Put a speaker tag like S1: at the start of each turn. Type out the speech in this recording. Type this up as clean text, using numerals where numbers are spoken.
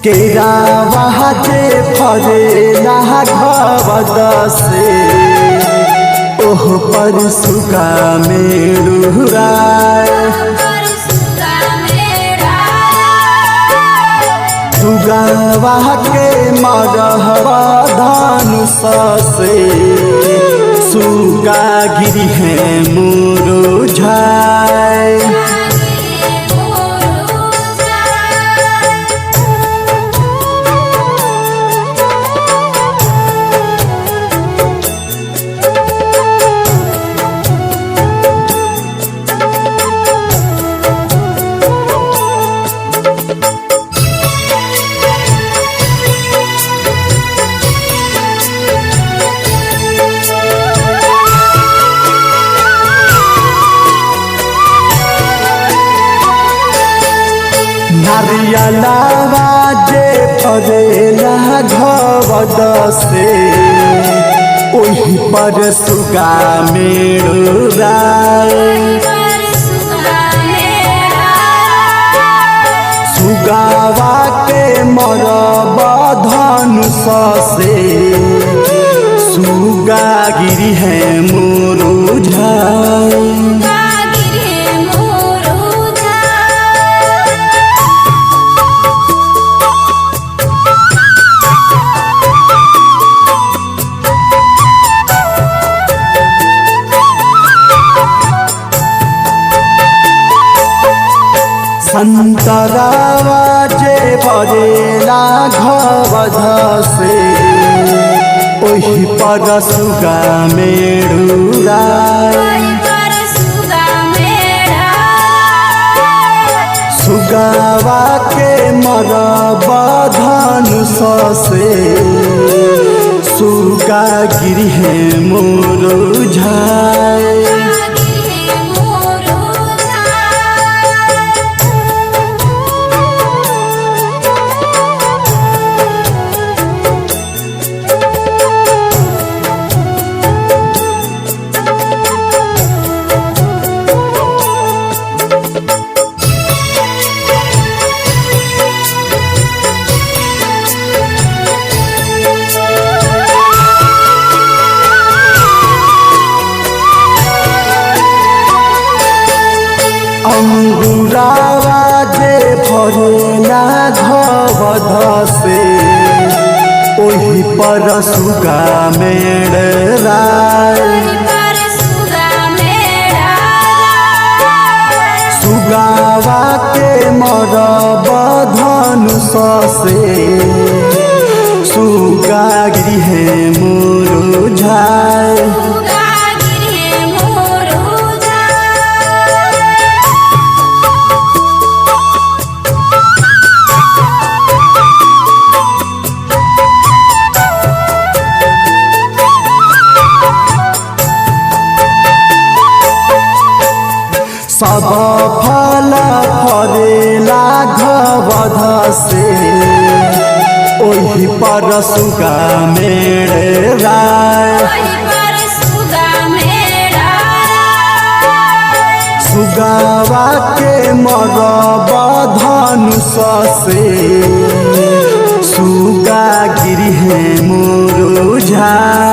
S1: केरावा जे फरेला घवद से ओह पर सुगा मेरुराय सुगावा के मरहवा धनुष से सुगा गिरी है मुरुझाय नारियलावा जे फरेला घवद से ओही पर सुगा मेरुराय सुगावा के मरब धनुष से सुगा गिरी है मुरुझाय संतरावा जे फरेला घवद से ओही पर सुगा मेरुराय सुगावा के मरब धनुष से सुगा गिरी है मुरुझाय अंगुरावा जे फरेला घवद से ओही पर सुगा मेरुराय सुगावा के मरब धनुष से सुगा गिरी है मुरुझाय सब फल फरेला घवद से ओही पर सुगा मेरुराय सुगावा के मरब धनुष से सुगा गिरी है मुरुझाय